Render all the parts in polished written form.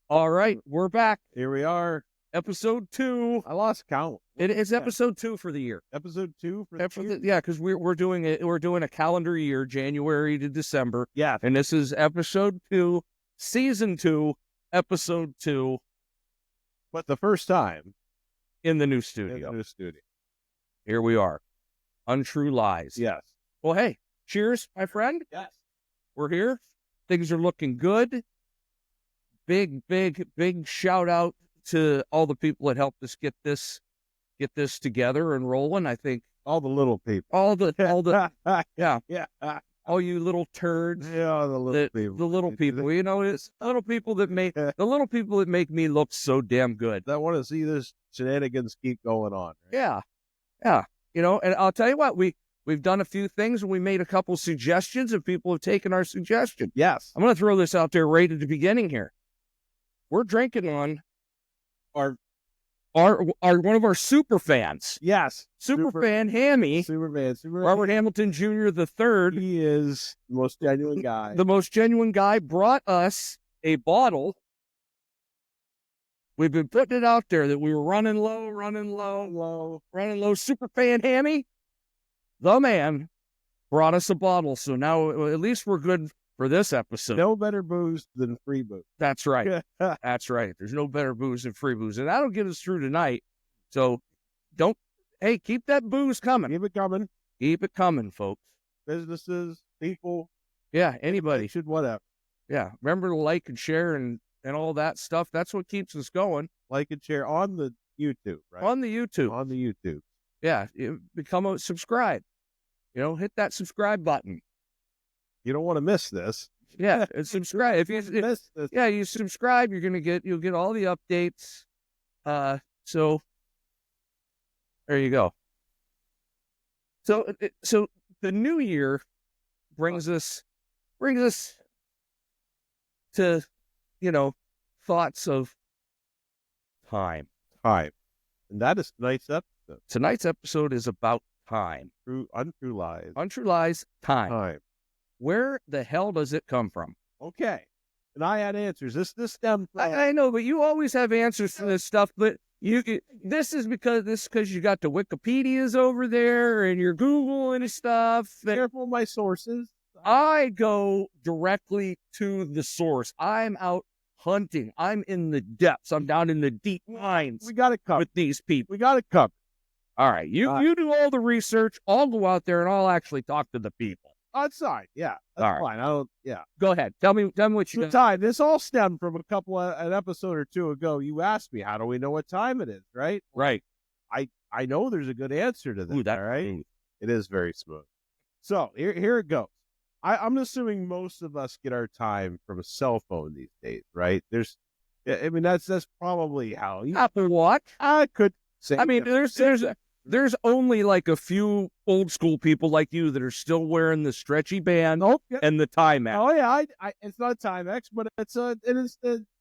All right, we're back. Here we are. Episode 2. I lost count. It is episode 2 for the year. Episode 2 for the year? Yeah, because we're doing it. We're doing a calendar year, January to December. Yeah. And this is episode 2, season 2, episode 2. But the first time in the new in studio. the new studio. Here we are. Untrue Lies. Yes. Well, hey, cheers, my friend. Yes. We're here. Things are looking good. Big shout out to all the people that helped us get this together and rolling. I think All the little people. all the yeah, Yeah. all you little turds, Yeah, the little people. the little people. You know, it's the little people that make me look so damn good. That want to see this shenanigans keep going on. Right? Yeah. You know, and I'll tell you what, we've done a few things and we made a couple suggestions and people have taken our suggestion. Yes. I'm going to throw this out there right at the beginning here. We're drinking on our one of our super fans. Yes. Super fan Hammy. Superman. Robert Hamilton Jr. the third. He is the most genuine guy. The most genuine guy brought us a bottle. We've been putting it out there that we were running low. Super fan Hammy, the man, brought us a bottle. So now at least we're good for this episode. No better booze than free booze. That's right. That's right. There's no better booze than free booze. And that'll get us through tonight. So keep that booze coming. Keep it coming. Keep it coming, folks. Businesses, people. Yeah, anybody. Should whatever. Yeah. Remember to like and share and all that stuff. That's what keeps us going. Like and share on the YouTube, right? On the YouTube. On the YouTube. Yeah. Subscribe. Hit that subscribe button. You don't want to miss this. Yeah, and subscribe. If you miss this. Yeah, you subscribe, you'll get all the updates. So there you go. So the new year brings us to thoughts of time. Time. And that is tonight's episode. Tonight's episode is about time. Untrue Lies. Untrue Lies, time. Time. Where the hell does it come from? Okay. And I had answers. This stems from... I know, but you always have answers to this stuff, but this is because you got the Wikipedias over there and you're Googling stuff. Careful of my sources. I go directly to the source. I'm out hunting. I'm in the depths. I'm down in the deep mines. We got it covered. With these people. We got it covered. All right. You do all the research. I'll go out there and I'll actually talk to the people. That's fine. Yeah. That's fine. Go ahead. Tell me what you got. Time. This all stemmed from an episode or two ago. You asked me, how do we know what time it is, right? Right. I know there's a good answer to that. Ooh, that's all right. smooth. It is very smooth. So here it goes. I'm assuming most of us get our time from a cell phone these days, right? That's probably how Apple Watch. I could say. I mean, there's only like a few old school people like you that are still wearing the stretchy band and the Timex. Oh yeah, it's not a Timex, but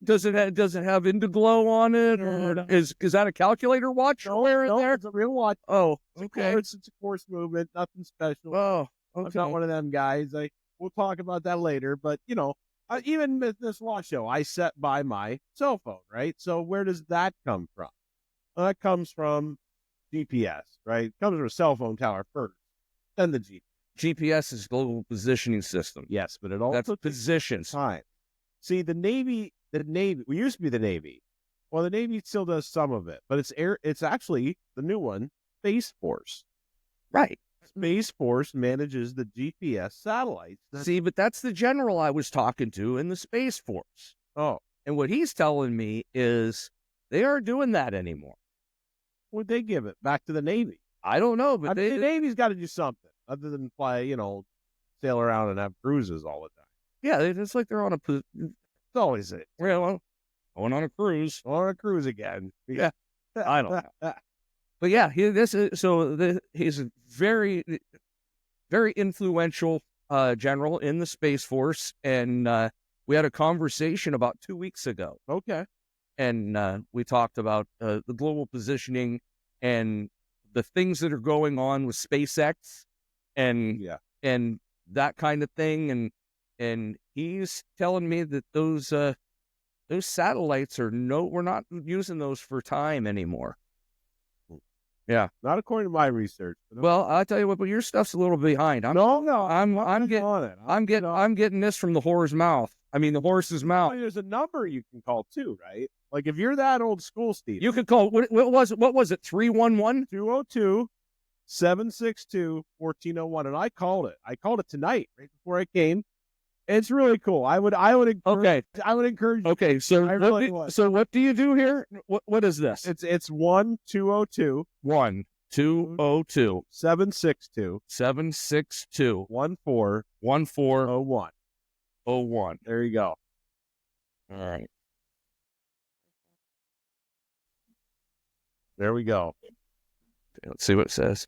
Does it have Indiglo on it, or is that a calculator watch you're wearing there? It's a real watch. Oh, okay. It's a course movement, nothing special. Oh, okay. I'm not one of them guys. We'll talk about that later, but even with this watch show, I set by my cell phone, right? So where does that come from? Well, that comes from GPS, right? It comes from a cell phone tower first, then the GPS. GPS is Global Positioning System. Yes, but it also that's positions. Time. See, the Navy. We used to be the Navy. Well, the Navy still does some of it, but it's actually the new one, Space Force. Right. Space Force manages the GPS satellites. See, but that's the general I was talking to in the Space Force. Oh, and what he's telling me is they aren't doing that anymore. Would they give it back to the Navy? I don't know, but the Navy's got to do something other than fly, sail around and have cruises all the time. Yeah, it's like they're on a. It's always it. Well, going on a cruise. On a cruise again. Yeah, I don't know. But yeah, he's a very, very influential general in the Space Force, and we had a conversation about 2 weeks ago. Okay. And we talked about the global positioning and the things that are going on with SpaceX and that kind of thing. And he's telling me that those those satellites we're not using those for time anymore. Yeah. Not according to my research. But Well, I'll tell you what, but your stuff's a little behind. I'm getting on it. I'm getting this from the horse's mouth. I mean, the horse's mouth. There's a number you can call too, right? Like if you're that old school, Steve, You could call what was it? 311? 202-762-1401, and I called it. I called it tonight, right before I came. It's really cool. I would encourage, Okay. I would encourage. Okay, so I really would. so what do you do here? What is this? It's 1-202 1-202 762 762 1401. 1401. There you go. All right. There we go. Let's see what it says.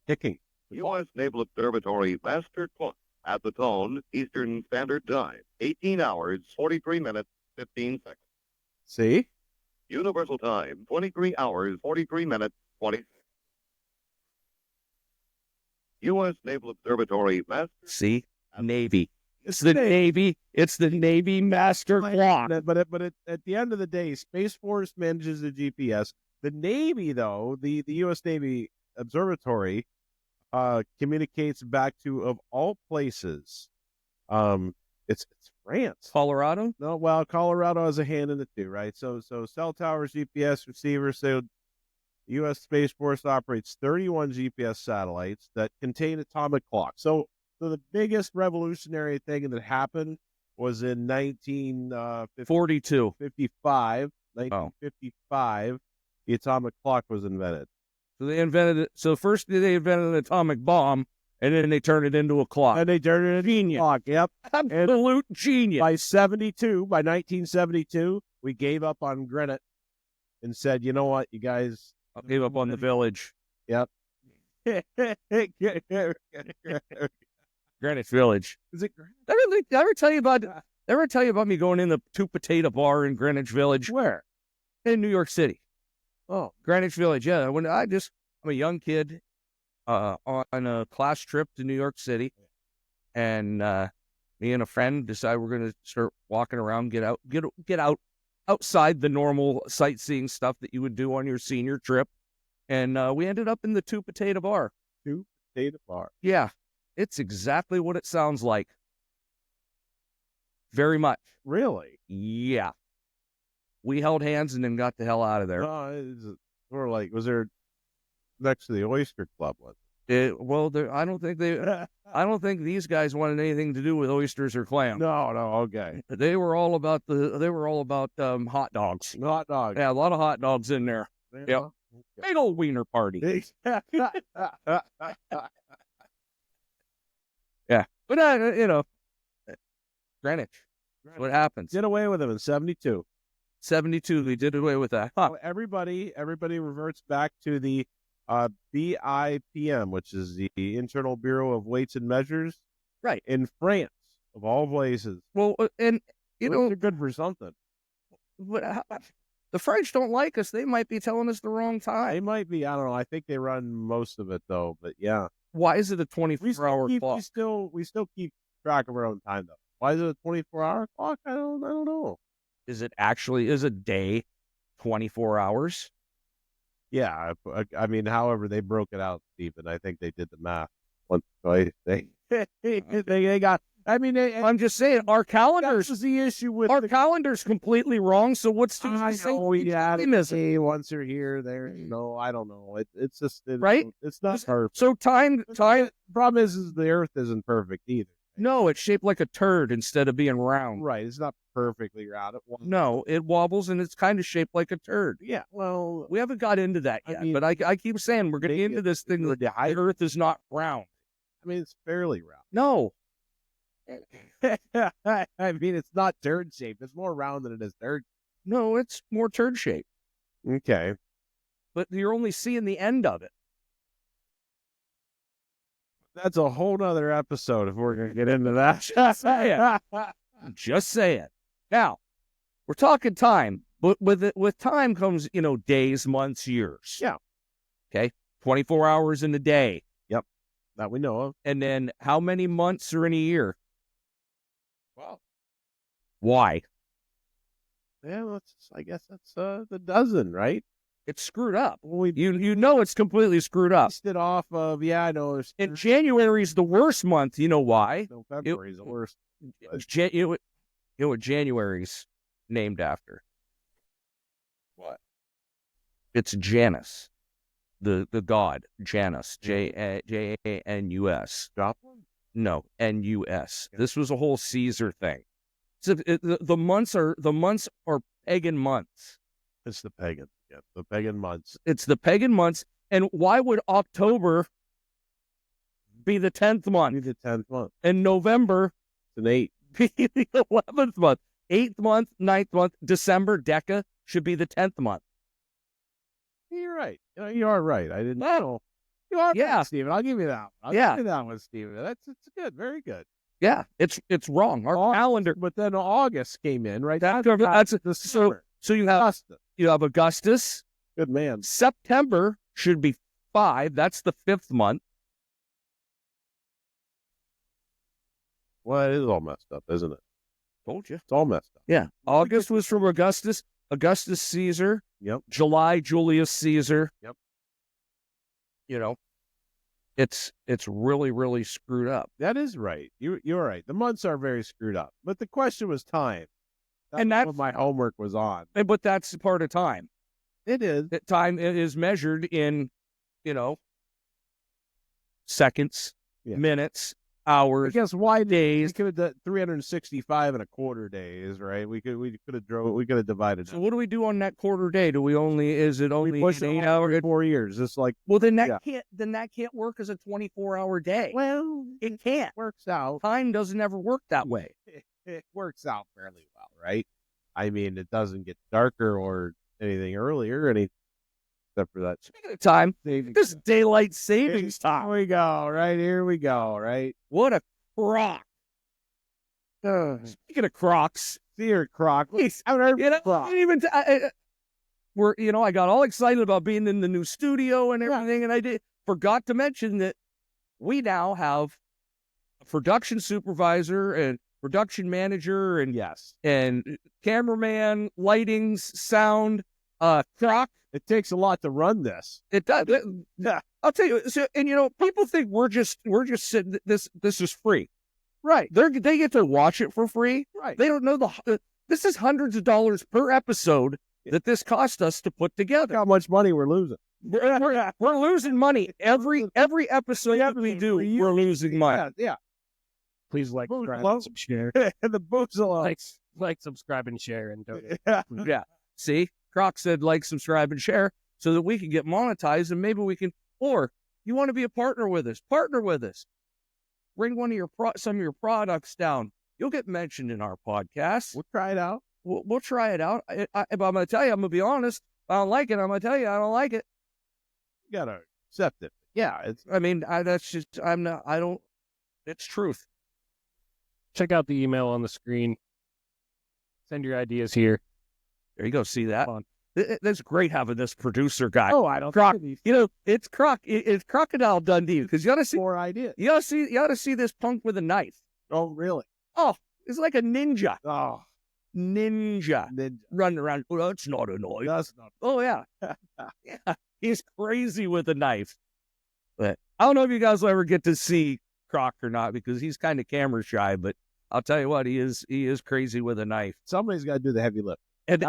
Kicking. U.S. Naval Observatory master clock at the tone Eastern Standard Time, 18 hours, 43 minutes, 15 seconds. See? Universal Time, 23 hours, 43 minutes, 20 seconds. U.S. Naval Observatory master. See? Navy. It's the Navy. It's the Navy master clock. But at the end of the day, Space Force manages the GPS. The Navy, though, the U.S. Navy Observatory, communicates back to, of all places, it's France. Colorado? No, well, Colorado has a hand in it too, right? So cell towers, GPS receivers. So the U.S. Space Force operates 31 GPS satellites that contain atomic clocks. So the biggest revolutionary thing that happened was in 42. 1955, the atomic clock was invented. So they invented it. So first they invented an atomic bomb, and then they turned it into a clock. And they turned it into a clock. Yep. Absolute genius. By 1972, we gave up on Greenwich and said, you know what, you guys. I gave up on the village. Yep. Greenwich Village. Is it Greenwich? Did I ever tell you about me going in the Two Potato Bar in Greenwich Village? Where? In New York City. Oh, Greenwich Village. Yeah. I'm a young kid on a class trip to New York City, and me and a friend decided we're going to start walking around, get out outside the normal sightseeing stuff that you would do on your senior trip, and we ended up in the Two Potato Bar. Two Potato Bar. Yeah, it's exactly what it sounds like. Very much. Really? Yeah. We held hands and then got the hell out of there. Or like, was there next to the Oyster Club one? I don't think these guys wanted anything to do with oysters or clams. No, okay. They were all about hot dogs. Hot dogs. Yeah, a lot of hot dogs in there. Yep. Okay. Big old wiener party. Yeah. But Greenwich. That's what happens. Did away with them in 72. 72, they did away with that. Huh. So everybody reverts back to the BIPM, which is the Internal Bureau of Weights and Measures, Right. in France, of all places. Well, and They're good for something. but the French don't like us. They might be telling us the wrong They time. might be. I don't know. I think they run most of it though. But yeah, Why is it a we 24-hour still, clock? we still keep track of our own time though. Why is it a 24-hour clock? I don't know. Is a day 24 hours? Yeah, I mean, however they broke it out, Stephen. I think they did the math. They got. I mean, I'm just saying our calendars. That's the issue with Our calendar's completely wrong. So what's the I same know we had time is it? it once or here, there. No, I don't know. It's just Right? It's not perfect. So time. The problem is the Earth isn't perfect either. No, it's shaped like a turd instead of being round. Right? It's not perfectly round. No, it wobbles and it's kind of shaped like a turd. Yeah. Well, We haven't got into that I yet, mean, but I keep saying we're getting into this thing that the Earth is not round. I mean, it's fairly round. No, I mean, it's not turd shaped. It's more round than it is turd. no, it's more turd shaped. Okay. But you're only seeing the end of it. That's a whole nother episode if we're going to get into that. Just say it. Now, we're talking time, but with time comes, days, months, years. Yeah. Okay. 24 hours in a day. Yep. That we know of. And then how many months are in a year? Wow. Why? Yeah, I guess that's the dozen, right? It's screwed up. Well, we You know it's completely screwed up. based it off of, I know. And January's the worst month. You know why? No, February's the worst. You know what January's named after? What? It's Janus, the god Janus, Janus. Joplin? No, Nus. This was a whole Caesar thing. So the months are pagan months. It's the pagan. Yeah, the pagan months. It's the pagan months. And why would October be the 10th month Be the 10th month. and November It's an 8. be the 11th month? 8th month, 9th month, December, Deca should be the 10th month. You're right. You are right. I didn't Well, know. You are yeah. right, Stephen. I'll give you that one. I'll Yeah. give you that one, Stephen. It's good. Very good. Yeah, it's wrong. Our calendar. But then August came in, right? That's the so. summer. So you have Augustus. Good man. September should be 5. That's the 5th month. Well, it is all messed up, isn't it? Told you. It's all messed up. Yeah. August was from Augustus Caesar. Yep. July, Julius Caesar. Yep. You know, it's really, really screwed up. That is right. You're right. The months are very screwed up. But the question was time. And that's what my homework was on. But that's part of time. It is. That time is measured in, seconds, Yeah. minutes, I hours, guess why we days. could have done 365 and a quarter days, right? We could have divided. So what do we do on that quarter day? Is it only push an it 8 all hour? 4 years. It's like, Well, then Yeah. that can't work as a 24-hour day. well, It can't. works out. Time doesn't ever work that way. It works out fairly well, right? I mean, it doesn't get darker or anything earlier, except for that. Speaking of time, Saving this is daylight savings Here time. we go, right? Here we go, right? What a crock. Speaking of Crocs, See your crock. Jeez, I haven't heard you know, crock. I didn't even I got all excited about being in the new studio and everything, and I forgot to mention that we now have a production supervisor and production manager and Yes. and cameraman, lightings, sound, Croc. It takes a lot to run this. It does. Yeah. I'll tell you. So, and people think we're just sitting. This is free. Right. They get to watch it for free. Right. They don't know this is hundreds of dollars per episode that this cost us to put Look together. how much money we're losing. We're losing money every episode that we do. We're losing money. Yeah. Please like, Booze subscribe, alone. and share. And the booze alone. Like, subscribe, and share, and donate. Yeah. Yeah. See, Croc said like, subscribe, and share so that we can get monetized, and maybe we can. Or you want to be a partner with us? Partner with us. Bring some of your products down. You'll get mentioned in our podcast. We'll try it out. We'll try it out. But I'm going to tell you, I'm going to be honest. If I don't like it, I'm going to tell you I don't like it. You gotta accept it. Yeah. It's truth. Check out the email on the screen. Send your ideas here. There you go. See that? Fun. That's great having this producer guy. Oh, I don't Croc. think It's Croc. It's Crocodile Dundee because you ought to see. more ideas. You ought to see this punk with a knife. Oh, really? Oh, it's like a ninja. Oh, Ninja ninja. running around. Oh, that's not a knife. That's not. Oh yeah, yeah. He's crazy with a knife. But I don't know if you guys will ever get to see Croc or not because he's kind of camera shy. But I'll tell you what, he is crazy with a knife. Somebody's got to do the heavy lift. And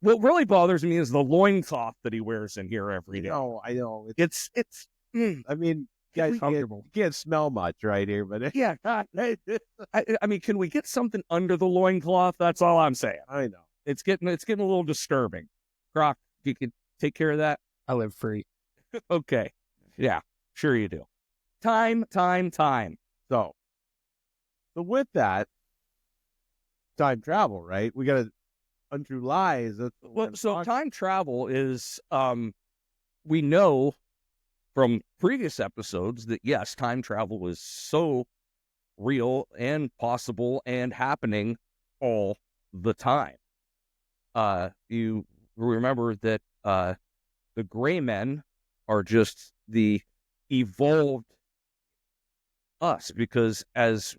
what really bothers me is the loincloth that he wears in here every day. No, I know. It's I mean, guys, Comfortable. you can't smell much right here, but yeah. I mean, can we get something under the loincloth? That's all I'm saying. I know. It's getting a little disturbing. Croc, you can take care of that. I live free. Okay. Yeah, sure you do. Time. So with that, time travel, right? We got to untrue lies. That's what we're Well, gonna so talk- time travel is, we know from previous episodes that yes, time travel is so real and possible and happening all the time. You remember that the gray men are just the evolved us, because as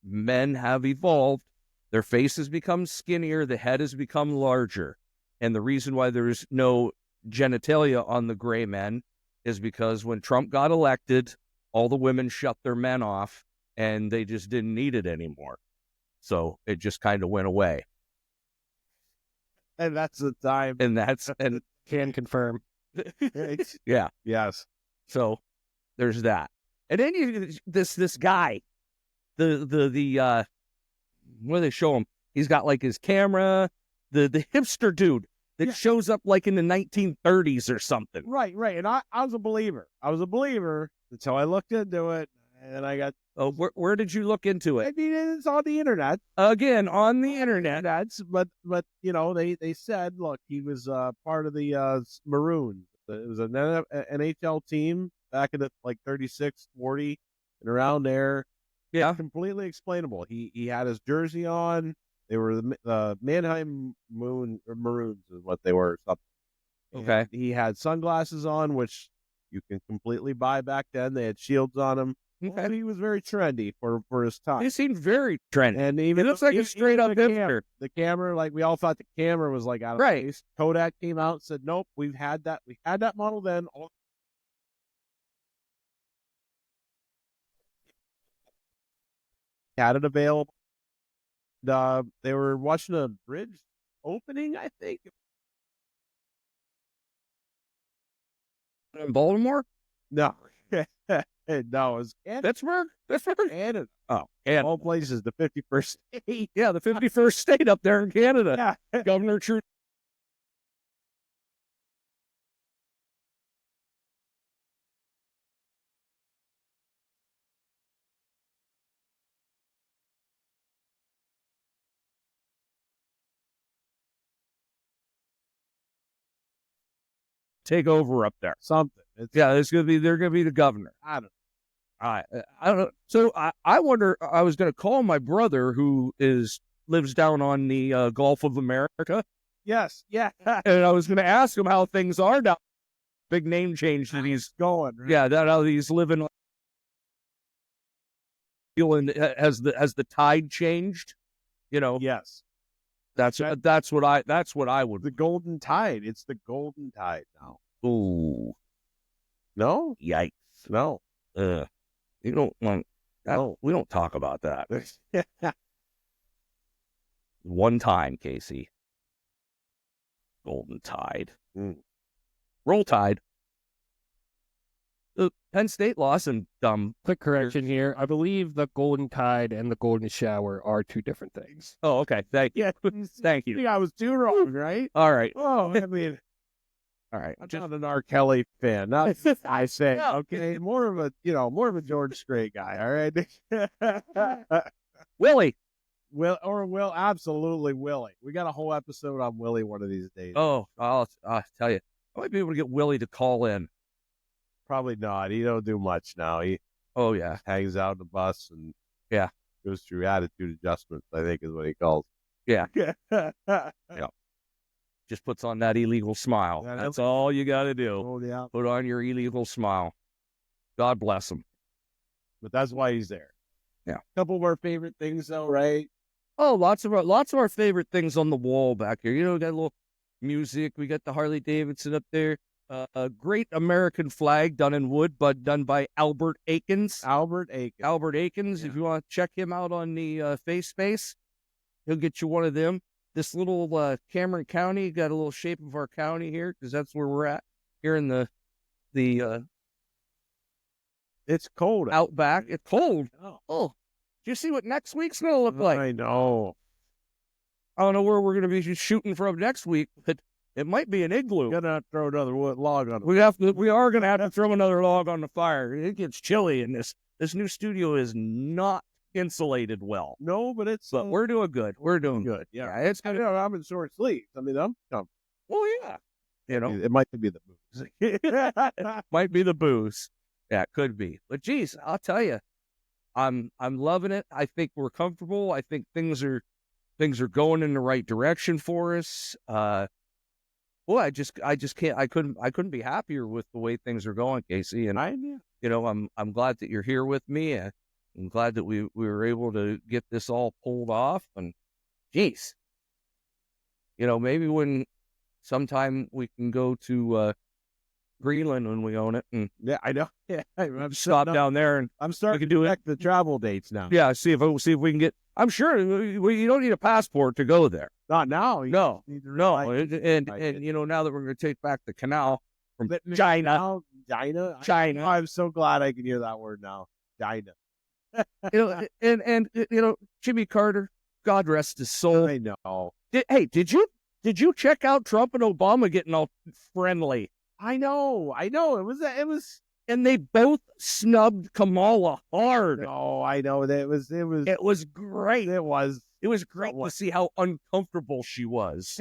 men have evolved, their face has become skinnier, the head has become larger. And the reason why there's no genitalia on the gray men is because when Trump got elected, all the women shut their men off and they just didn't need it anymore. So it just kind of went away. And that's the time. And Can confirm. yeah. Yes. So there's that. And then this guy, the what do they show him? He's got like his camera, the hipster dude that shows up like in the 1930s or something. Right. And I was a believer. I was a believer until I looked into it, and I got. Oh, where did you look into I it? mean, it's on the internet. Again, on the internet. But you know, they said, look, he was part of the Maroons. It was an NHL team back in the like 36, 40, and around there. Yeah. Completely explainable. He had his jersey on. They were the Mannheim Maroons is what they were. Or something. Okay. And he had sunglasses on, which you can completely buy back then. They had shields on him. Okay. Well, he was very trendy for his time. He seemed very trendy. And He even looks like a even straight up the hipster. the camera, like we all thought the camera was like out of Right. place. Kodak came out and said, "Nope, we've had that. We had that model then." Had it available. They were watching a bridge opening, I think. In Baltimore? No, no, it was Pittsburgh? Pittsburgh? Canada. Oh, Canada. All places, the 51st state. Yeah, the 51st state up there in Canada. Yeah. Governor Trudeau. Take over up there. Something. It's, Yeah, they're gonna be the governor. I don't I don't know. So I wonder. I was going to call my brother who lives down on the Gulf of America, Yes. Yeah. and I was going to ask him how things are now. Big name change that he's Going. Right? yeah, that how he's living. Feeling has the tide changed? You know, Yes. that's what I would. The golden tide. It's the golden tide now. Ooh, No? yikes! No. You don't want. No. We don't talk about that. One time, Casey. Golden Tide. Roll Tide. Penn State lost and Quick correction here. I believe the Golden Tide and the Golden Shower are two different things. Oh, okay. Thank you. Thank I you. think I was too wrong, right? All right. Oh, I mean, All right. I'm not an R. Kelly fan. Not I say, No. okay, more of a George Strait guy. All right. Willie. Will, absolutely Willie. We got a whole episode on Willie one of these days. Oh, I'll tell you. I might be able to get Willie to call in. Probably not. He don't do much now. He Oh, yeah. hangs out on the bus and Yeah. goes through attitude adjustments, I think is what he calls. Yeah. Yeah. Just puts on that illegal smile. Yeah, That's all you got to do. Oh, yeah. Put on your illegal smile. God bless him. But that's why he's there. Yeah. Couple of our favorite things, though, right? Oh, lots of our favorite things on the wall back here. You know, we got a little music. We got the Harley Davidson up there. A great American flag done in wood, but done by Albert Akins. Albert Aiken. Albert Akins. Yeah. If you want to check him out on the face space, he'll get you one of them. This little Cameron County got a little shape of our county here because that's where we're at here in the It's cold. outback. It's cold. Oh. Oh, do you see what next week's gonna look like? I know. I don't know where we're gonna be shooting from next week, but it might be an igloo. Gonna have to throw another wood log on it. We are gonna have to throw another log on the fire. It gets chilly in this. This new studio is not insulated well, No, but it's but we're doing good. We're doing good. good. Yeah. It's I good. know, I'm in short sleeves. I mean, I'm Well, yeah. You know, it might be the booze. might be the booze. Yeah, it could be. But geez, I'll tell you, I'm loving it. I think we're comfortable. I think things are going in the right direction for us. Well, I just can't. I couldn't be happier with the way things are going, Casey. And Yeah. you know, I'm glad that you're here with me. I'm glad that we were able to get this all pulled off. And geez, maybe when sometime we can go to Greenland when we own it and Yeah, I know. Yeah, I'm stop down there, and I'm starting we can do to it. check the travel dates now. Yeah, see if we can get. I'm sure you don't need a passport to go there. Not now. No, need to no, realize- and I now that we're going to take back the canal from But China, now, China. China. I'm so glad I can hear that word now. China. and Jimmy Carter, God rest his soul. I know. Did you check out Trump and Obama getting all friendly? I know. It was. And they both snubbed Kamala hard. No, I know that it was. It was great. It was. It was great Somewhat. to see how uncomfortable she was.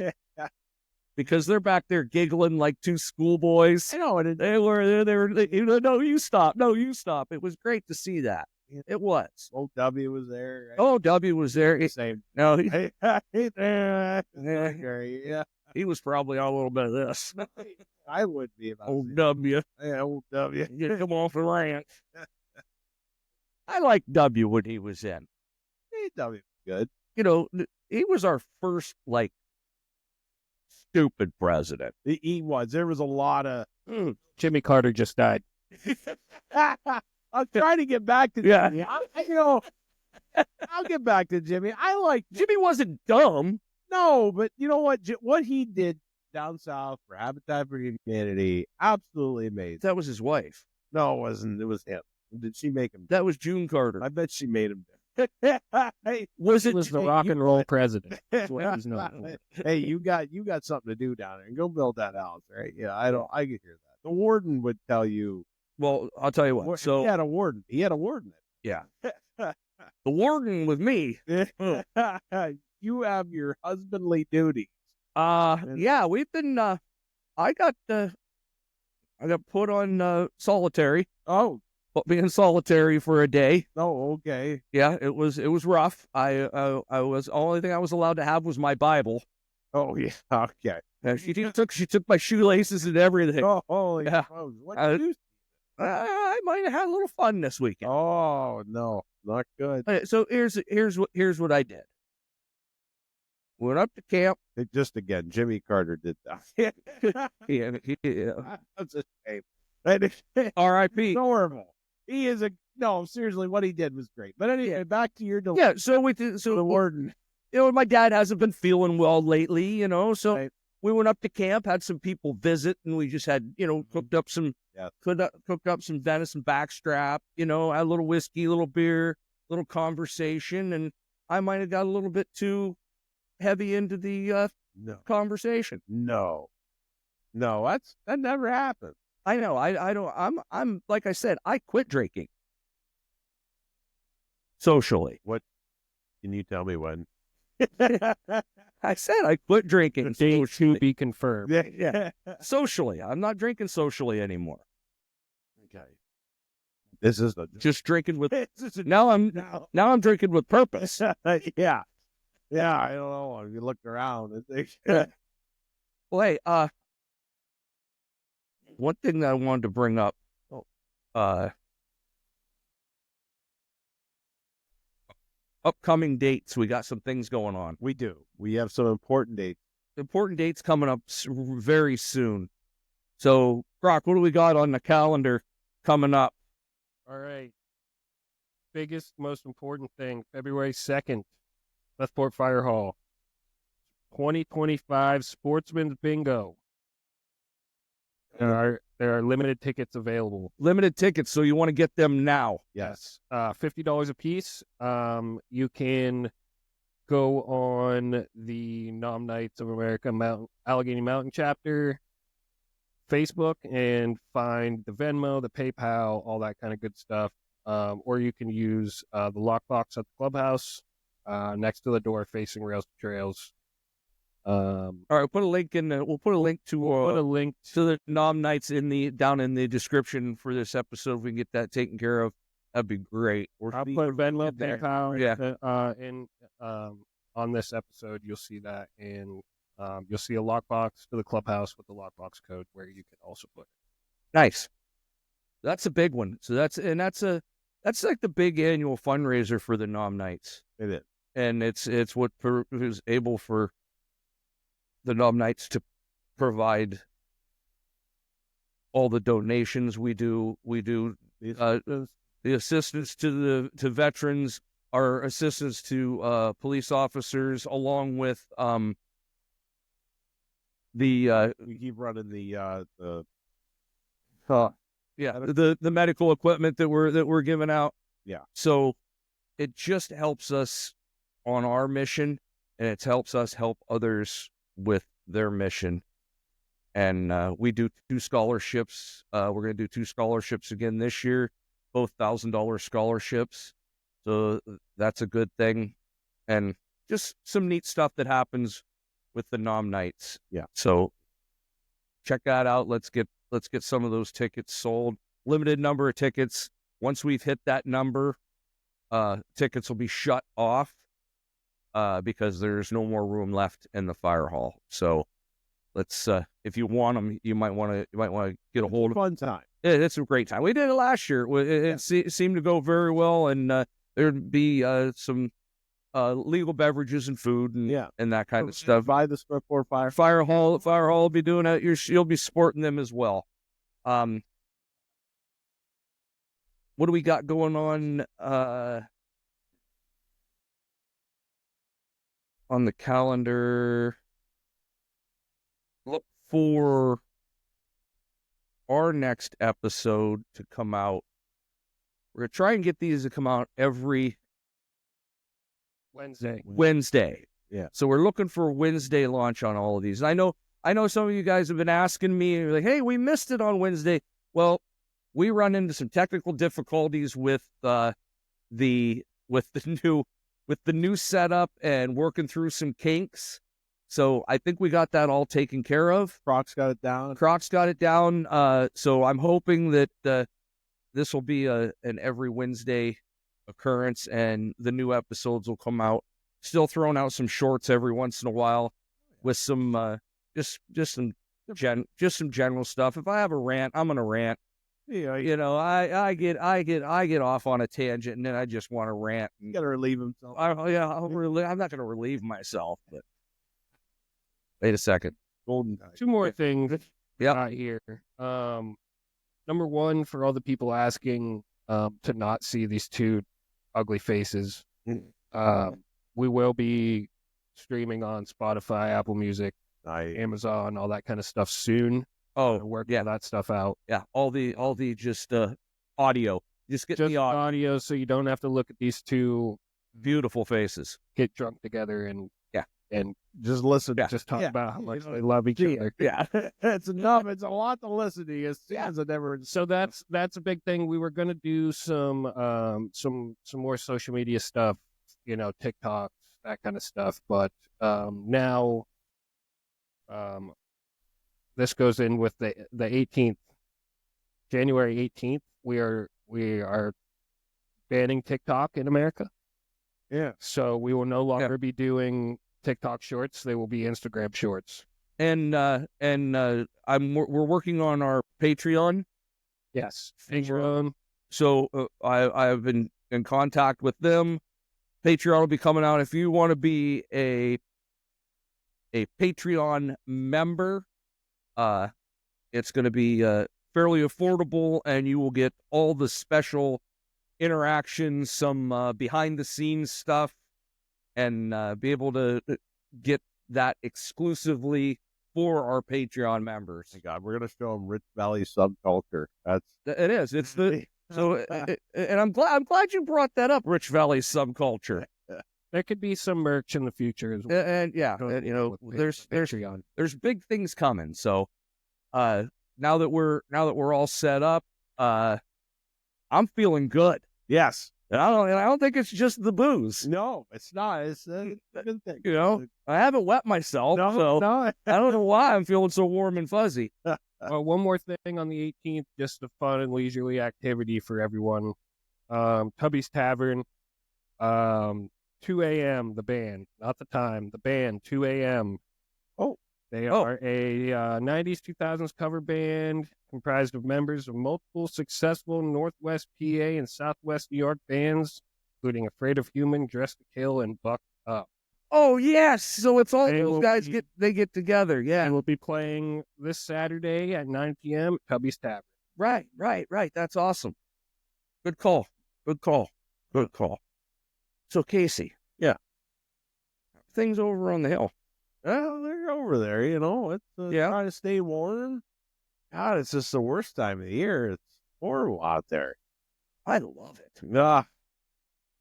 Because they're back there giggling like two schoolboys. I know. And They were, no, you stop. No, you stop. It was great to see that. It was. OW was there. Right? O.W. was there. Same. No, Yeah. he was probably on a little bit of this. I would be about O.W. Yeah, OW. You come off the ranch. I liked W when he was in. W. Good. He was our first, stupid president. He was. There was a lot of. Jimmy Carter just died. I'm trying to get back to Yeah. Jimmy. I'll get back to Jimmy. I like Jimmy wasn't dumb. no, but you know what? What he did down south for Habitat for Humanity, absolutely amazing. That was his wife. No, it wasn't. It was him. Did she make him? That was June Carter. I bet she made him. Hey, Was He it was the rock and roll president. That's what he's known for. hey, you got something to do down there, and go build that house, right? Yeah, I can hear that. The warden would tell you. Well, I'll tell you what. So he had a warden. He had a warden. yeah, the warden with me. You have your husbandly duty. Yeah, we've been. I got put on solitary. Oh, Being solitary for a day. oh, okay. Yeah, it was rough. I was only thing I was allowed to have was my Bible. Oh, yeah. Okay. And she took my shoelaces and everything. Oh, holy Yeah. smokes. What Uh, did you? I might have had a little fun this weekend. Oh no, not good. So here's what I did. Went up to camp. It just again, Jimmy Carter did that. That's a shame. R.I.P. Normal. He is no. Seriously, what he did was great. But anyway, back to your Yeah. So the warden. my dad hasn't been feeling well lately. So Right. we went up to camp, had some people visit, and we just had cooked up some venison backstrap. Had a little whiskey, a little beer, little conversation, and I might have got a little bit too heavy into the No, conversation. no, that never happened. I know. I don't. I'm like I said. I quit drinking socially. Can you tell me when? I said I quit drinking Date to socially. be confirmed. Yeah. Socially, I'm not drinking socially anymore. Okay. This is the. Just drinking with. This is a, Now I'm drinking with purpose. yeah. Yeah, I don't know. If you look around, Well, hey, one thing that I wanted to bring up, upcoming dates. We got some things going on. we do. We have some important dates. Important dates coming up very soon. So, Brock, what do we got on the calendar coming up? All right. Biggest, most important thing, February 2nd, Westport Fire Hall. 2025 Sportsman's Bingo. There are limited tickets available. Limited tickets, so you want to get them now. Yes. $50 a piece. You can go on the Nom Knights of America Allegheny Mountain chapter Facebook and find the Venmo, the PayPal, all that kind of good stuff. Or you can use the lockbox at the clubhouse next to the door facing Rails to Trails. All right, we'll put a link in. We'll put a link to Put a link to the Nom Nights down in the description for this episode. If we can get that taken care of, that'd be great. I'll put Venmo, there. PayPal, Yeah. on this episode. You'll see that, and you'll see a lockbox to the clubhouse with the lockbox code where you can also put it. Nice. That's a big one. So that's That's like the big annual fundraiser for the Nom Nights. It is. And it's what is able for the Nom Nights to provide all the donations we do. The assistance to veterans, our assistance to police officers, along with We keep running the the medical equipment that we're giving out. Yeah. So it just helps us on our mission, and it helps us help others with their mission. And we do 2 scholarships. We're going to do 2 scholarships again this year, both $1,000 scholarships. So that's a good thing. And just some neat stuff that happens with the Nom Nights. Yeah. So check that out. Let's get some of those tickets sold. Limited number of tickets. Once we've hit that number, tickets will be shut off because there's no more room left in the fire hall. So let's if you want them, you might want to get a hold of. fun time. It's a great time. We did it last year. It seemed to go very well, and there'd be some legal beverages and food and that kind of stuff. By the Smithport Fire. Fire hall will be doing it. You'll be supporting them as well. What do we got going on the calendar? Look for our next episode to come out. We're going to try and get these to come out every Wednesday. Yeah. So we're looking for a Wednesday launch on all of these. And I know some of you guys have been asking me, like, hey, we missed it on Wednesday. Well, we run into some technical difficulties with the new setup and working through some kinks. So I think we got that all taken care of. Croc's got it down. So I'm hoping that this will be an every Wednesday occurrence, and the new episodes will come out. Still throwing out some shorts every once in a while with some just some general stuff. If I have a rant, I'm gonna rant. Yeah, I get off on a tangent, and then I just want to rant. You got to relieve himself. I'm not going to relieve myself, but wait a second. Golden time. 2 more things. Yeah. Here. Number one, for all the people asking to not see these 2 ugly faces, we will be streaming on Spotify, Apple Music, Amazon, all that kind of stuff soon. Oh, work yeah, that stuff out. Yeah, all the just audio. Just get the audio, so you don't have to look at these 2 beautiful faces get drunk together and just listen. Yeah. just talk about how much they love each other. Yeah, It's enough. It's a lot to listen to. So that's a big thing. We were gonna do some more social media stuff, TikToks, that kind of stuff. But now, this goes in with the 18th, January 18th. We are banning TikTok in America. Yeah. So we will no longer be doing TikTok shorts. They will be Instagram shorts. And we're working on our Patreon. Yes. Patreon. So I've been in contact with them. Patreon will be coming out. If you want to be a Patreon member, it's going to be fairly affordable, and you will get all the special interactions, some behind the scenes stuff, and be able to get that exclusively for our Patreon members. My God, we're gonna show them Rich Valley subculture. It is. It's the so, and I'm glad you brought that up, Rich Valley subculture. There could be some merch in the future as well. And there's big things coming. So now that we're all set up, I'm feeling good. Yes. And I don't think it's just the booze. No, it's not. It's a good thing. I haven't wet myself, so I don't know why I'm feeling so warm and fuzzy. Well, one more thing on the 18th, just a fun and leisurely activity for everyone. Tubby's Tavern, 2 a.m. The band, not the time. The band, 2 a.m. Oh, They Oh. are a 90s, 2000s cover band comprised of members of multiple successful Northwest PA and Southwest New York bands, including Afraid of Human, Dressed to Kill, and Buck Up. Oh yes, so it's all They those will guys be- get together. They Yeah, will be playing this Saturday at 9 p.m. at Cubby's Tavern. right. That's awesome. Good call. So Casey, Yeah. things over on the hill. Well, they're over there, you know. It's Yeah. trying to stay warm. God, it's just the worst time of the year. It's horrible out there. I love it. Ah,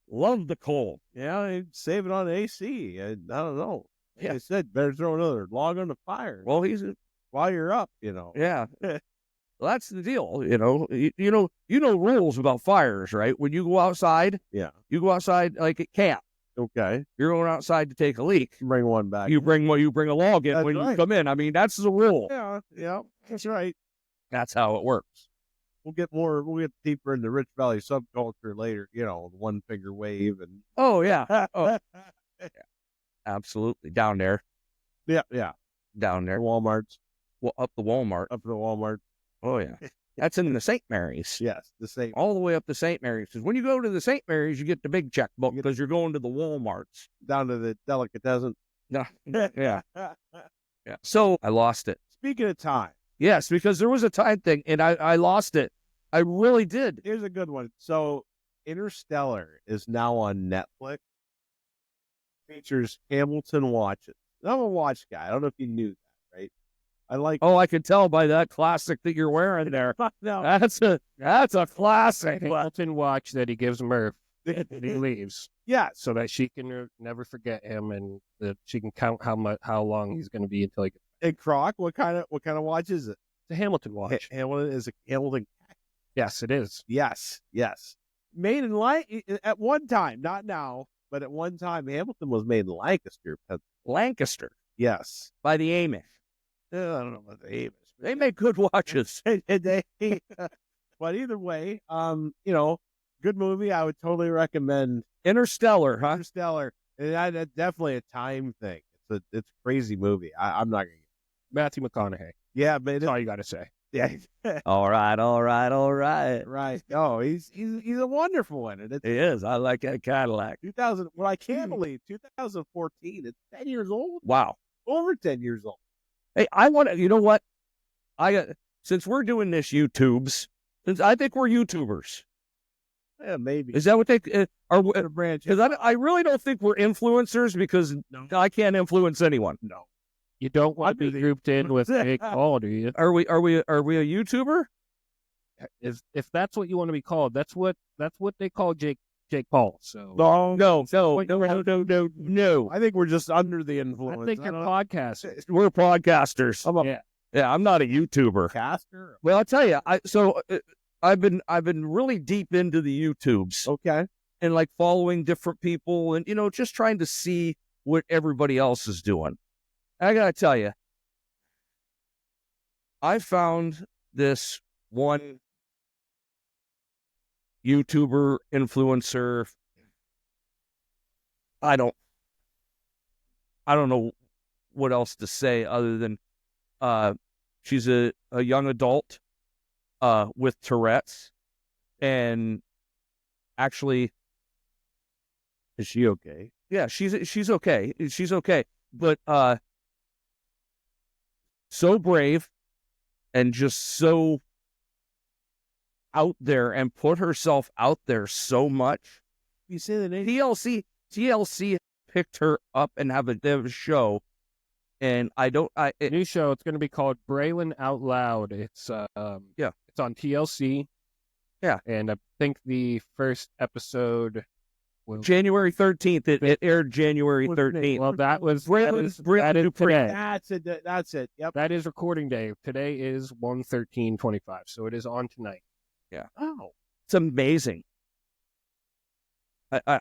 Love the cold. yeah, they save it on AC. I don't know. Like Yeah. I said, better throw another log on the fire Well, he's while you're up, you know. yeah. Well, that's the deal. You know, you know rules about fires, right? When you go outside, Yeah. you go outside like at camp. Okay. You're going outside to take a leak. Bring one back. You bring a log in That's when you right. come in. I mean, that's the rule. Yeah, that's right. That's how it works. We'll get deeper into Rich Valley subculture later, you know, the one finger wave and Oh yeah. Oh, absolutely. Down there. yeah. Down The there. Walmarts, Well, up the Walmart. up to the Walmart. Oh yeah. That's in the St. Mary's. Yes, the same. All the way up to St. Mary's. Because when you go to the St. Mary's, you get the big checkbook You get- because you're going to the Walmarts. Down to the delicatessen. No. Yeah. Yeah. So I lost it. Speaking of time, Yes, because there was a time thing and I lost it. I really did. here's a good one. So Interstellar is now on Netflix. Features Hamilton watches. I'm a watch guy. I don't know if you knew that, right? I like Oh, I could tell by that classic that you're wearing there. no. That's a classic. Hamilton watch that he gives Murph and he leaves Yes. so that she can never forget him and that she can count how long he's going to be until he gets And Croc, what kind of watch is it? the Hamilton watch. Hamilton is a Hamilton. Yes, it is. Yes. Made in at one time, not now, but at one time, Hamilton was made in Lancaster, Pennsylvania. Lancaster Yes. by the Amish. I don't know about the Amish. They make good watches. But either way, you know, good movie. I would totally recommend Interstellar, huh? Interstellar. And that's definitely a time thing. It's a crazy movie. I'm not gonna. Matthew McConaughey. Yeah, but That's all you got to say. yeah, All right. right. Oh, he's a wonderful one, and it's He is. I like that Cadillac. 2000. Well, I can't believe 2014. It's 10 years old. Wow. Over 10 years old. Hey, I want to. You know what? Since we're doing this YouTubes, since I think we're YouTubers. Yeah, maybe. Is that what they are? a branch? Because I really don't think we're influencers because I can't influence anyone. No. You don't want to Under be the- grouped in with Jake Paul, do you? Are we a YouTuber? If that's what you want to be called, that's what they call Jake Paul. So No. No. I think we're just under the influence. I think you're don't- podcasting. We're podcasters. I'm a Yeah. Yeah, I'm not a YouTuber. caster. Well, I'll tell you. I've been really deep into the YouTubes Okay. and like following different people and just trying to see what everybody else is doing. And I gotta tell you, I found this one YouTuber influencer. I don't know what else to say other than she's a young adult with Tourette's, and actually, Is she okay? yeah, she's okay. She's okay, but so brave and just so out there and put herself out there so much. You say the name? TLC picked her up and they have a show, and New show. It's going to be called Braylon Out Loud. It's it's on TLC. Yeah. And I think the first episode will. January 13th. It aired January What's the name? 13th. Well, that Braylon is Dupree. today. That's it. That's it. Yep. That is recording day. Today is 1/13/25, so it is on tonight. Oh, It's amazing. I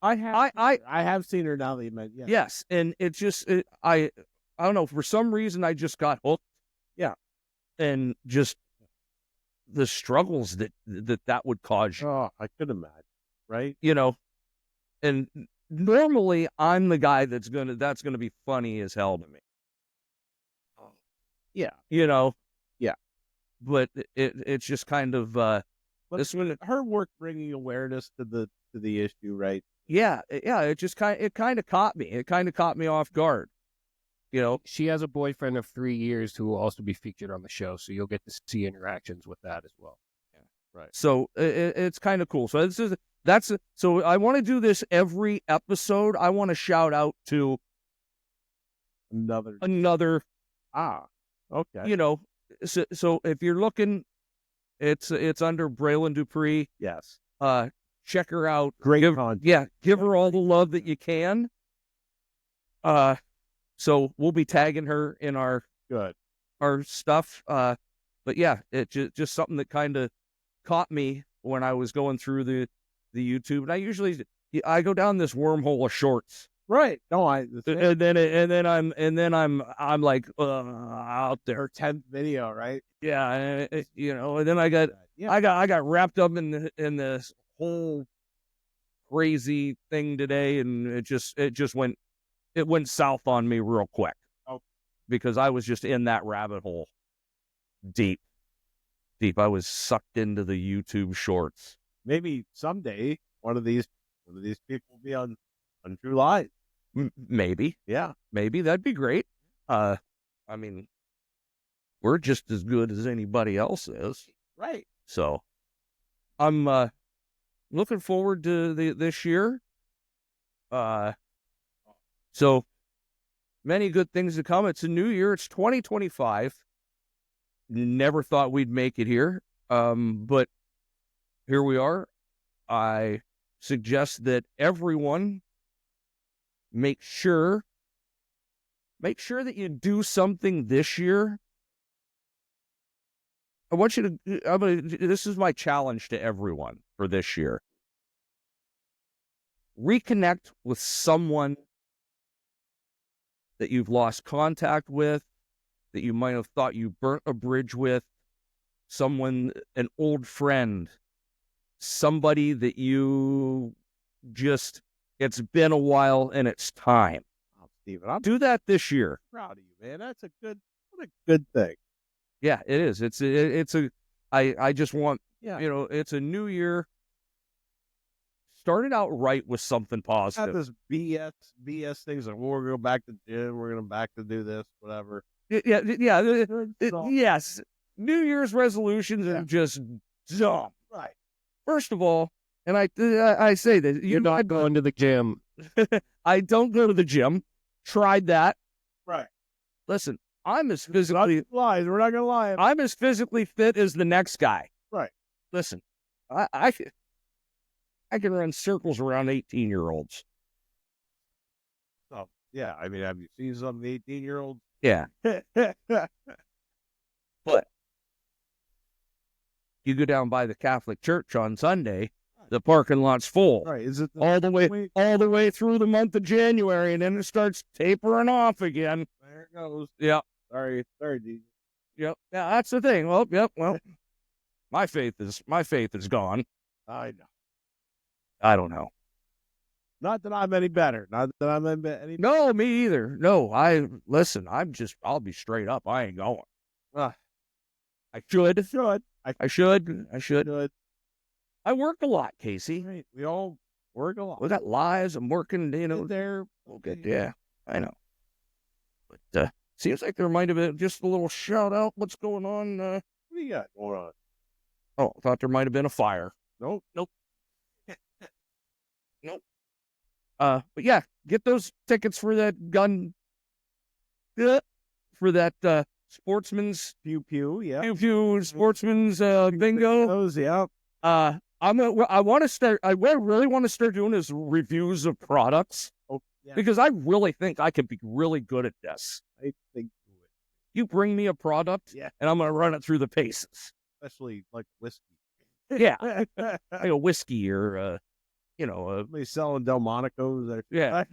I have seen her now that you mentioned. Yeah. Yes, and it just I don't know, for some reason I just got hooked. Yeah. And just the struggles that would cause you, Oh, I could imagine. Right. and normally I'm the guy that's gonna be funny as hell to me. Yeah. you know. Yeah. But it's just kind of But this one. her work bringing awareness to the issue, right? Yeah, it just kind of caught me. It kind of caught me off guard. You know, She has a boyfriend of 3 years who will also be featured on the show, so you'll get to see interactions with that as well. so it's kind of cool. So so I want to do this every episode. I want to shout out to Another. Okay. You know, so if you're looking, it's under Braylon Dupree. Yes. Check her out. Great Give, content. yeah, give her all the love that you can. So we'll be tagging her in our Good. stuff. But yeah, it just something that kind of caught me when I was going through the YouTube, and I go down this wormhole of shorts, Right. No, and then I'm like out there. her 10th video, right? Yeah, and then I got wrapped up in this whole crazy thing today, and it went south on me real quick. Oh. Because I was just in that rabbit hole deep. I was sucked into the YouTube shorts. Maybe someday one of these people will be on True Lies. Maybe that'd be great. I mean, we're just as good as anybody else is. Right. So I'm looking forward to this year. So many good things to come. It's a new year. It's 2025. Never thought we'd make it here. But here we are. I suggest that everyone make sure that you do something this year. I want you to, this is my challenge to everyone for this year. Reconnect with someone that you've lost contact with, that you might have thought you burnt a bridge with, someone, an old friend, somebody that you just, it's been a while and it's time. Oh, Steven, I'm Do that this year. proud of you, man. What a good thing. Yeah, it is. I just want, Yeah. it's a new year. Start it out right with something Not positive. this BS things like, well, we're going back to the gym, we're going back to do this, whatever. Yeah. all- Yes. New Year's resolutions are just dumb. Right. First of all, and I say that You're not going to the gym. I don't go to the gym. Tried that. Right. Listen, I'm as Not physically lies. We're not going to lie. I'm as physically fit as the next guy. Right. Listen, I can run circles around 18-year-olds. Oh, yeah. I mean, have you seen some 18-year-olds? Yeah. But you go down by the Catholic Church on Sunday, the parking lot's full. Right. Is it All the way through the month of January, and then it starts tapering off again. There it goes. Yeah. Sorry, DJ. Yep. Yeah, that's the thing. Well, my faith is gone. I know. I don't know. Not that I'm any better. Not that I'm any. No, me either. No, I'll be straight up. I ain't going. I should. I should. I work a lot, Casey. Right. We all work a lot. We got lives. I'm working, There. Okay, yeah, I know. But seems like there might have been just a little shout out. What's going on? What do you got going on? Oh, I thought there might have been a fire. Nope. Nope. But yeah, get those tickets for that gun. For that sportsman's Pew pew. Yeah. pew sportsman's bingo. Those. Yeah. I want to start. I really want to start doing is reviews of products. Oh, yeah. Because I really think I could be really good at this. I think you would. You bring me a product, Yeah. and I'm going to run it through the paces. Especially like whiskey. Yeah, like a whiskey or, Somebody selling Delmonico's. There. yeah,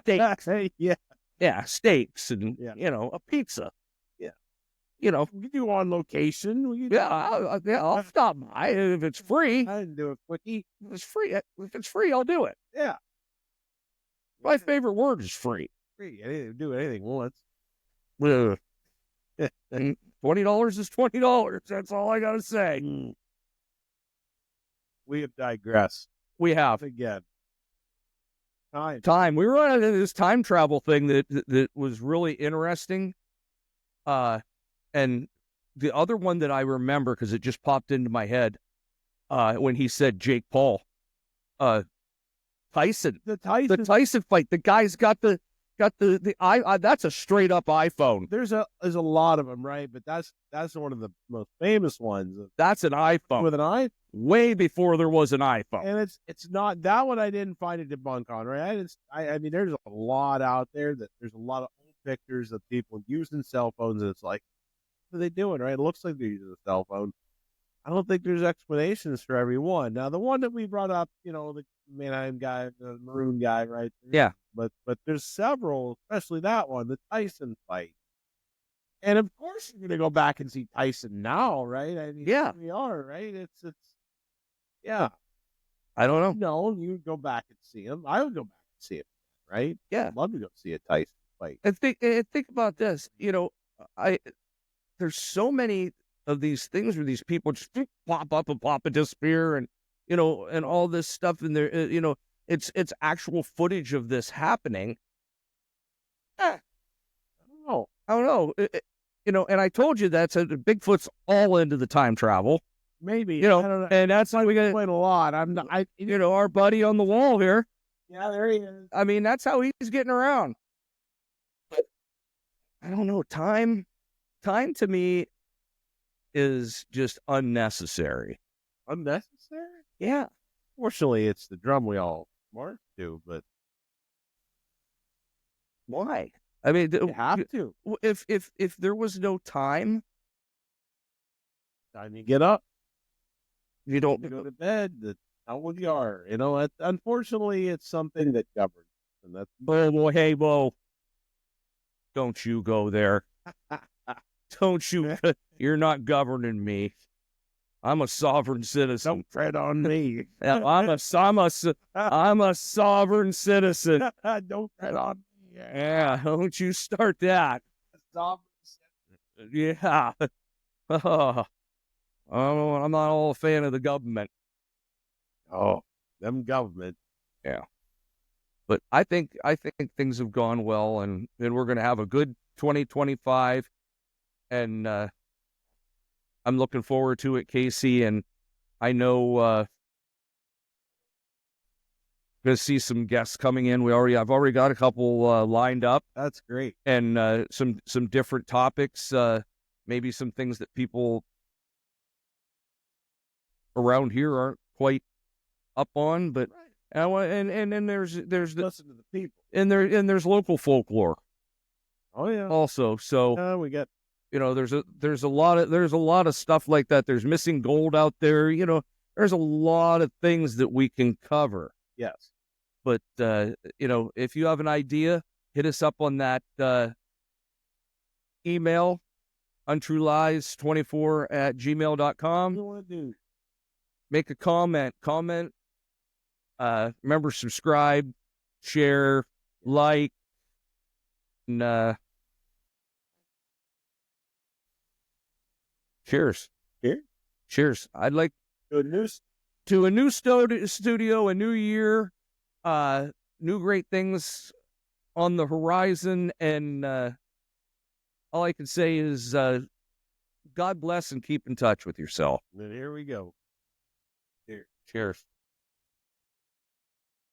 steaks. Yeah. Yeah, steaks and, Yeah. A pizza. Yeah. You know, We can do on location. We can yeah, I'll stop by if it's free. I didn't do it quickie. If it's free, I'll do it. Yeah. My favorite word is free. Free. I didn't do anything once. Ugh. $20 is $20. That's all I got to say. We have digressed We have again. time. We were on this time travel thing that was really interesting. And the other one that I remember, because it just popped into my head, when he said Jake Paul, Tyson, The Tyson fight. The guy's got the that's a straight up iPhone. There's a lot of them, right? But that's one of the most famous ones. That's an iPhone With an eye, way before there was an iPhone. and it's not that one. I didn't find it debunk on, right? I mean, there's a lot out there that there's a lot of old pictures of people using cell phones, and it's like, what are they doing, right? It looks like they're using a cell phone. I don't think there's explanations for every one. Now, the one that we brought up, the Manheim guy, the maroon guy, right? Yeah. But there's several, especially that one, the Tyson fight. And of course, you're going to go back and see Tyson now, right? I mean, Yeah. we are, right? It's yeah. I don't know. No, you would go back and see him. I would go back and see him, right? Yeah. I'd love to go see a Tyson fight. And think about this. There's so many of these things where these people just pop up and disappear, and and all this stuff in there. It's actual footage of this happening. I don't know. I don't know. And I told you that's Bigfoot's all into the time travel. Maybe. I I don't know. and that's why we got Quite a lot. I'm not. our buddy on the wall here. Yeah, there he is. I mean, that's how he's getting around. But I don't know. Time to me is just unnecessary. Unnecessary? Yeah. Fortunately, it's the drum we all march to, but Why? I mean, you have to. if there was no time, Time you get up, you don't. you go to bed, that's how old you are. Unfortunately, it's something that governs. And that's Oh, hey, whoa! Don't you go there? Don't you? You're not governing me. I'm a sovereign citizen. don't tread on me. I'm a sovereign citizen. Don't tread on me. Yeah, don't you start that. Yeah. Oh, I'm not all a fan of the government. Oh, them government. But I think things have gone well, and we're going to have a good 2025, and I'm looking forward to it, Casey. And I know going to see some guests coming in. I've already got a couple lined up, That's great. and some different topics, maybe some things that people around here aren't quite up on, but. And then there's Listen to the people. and there's local folklore Oh yeah. also. So We got there's a lot of stuff like that. There's missing gold out there. There's a lot of things that we can cover. yes. But if you have an idea, hit us up on that email, untruelies24@gmail.com. What do you want to do? Make a comment. Remember, subscribe, share, like, and cheers. Here? Cheers. I'd like Good news. to a new studio, a new year, new great things on the horizon, and all I can say is God bless and keep in touch with yourself. And here we go. Cheers.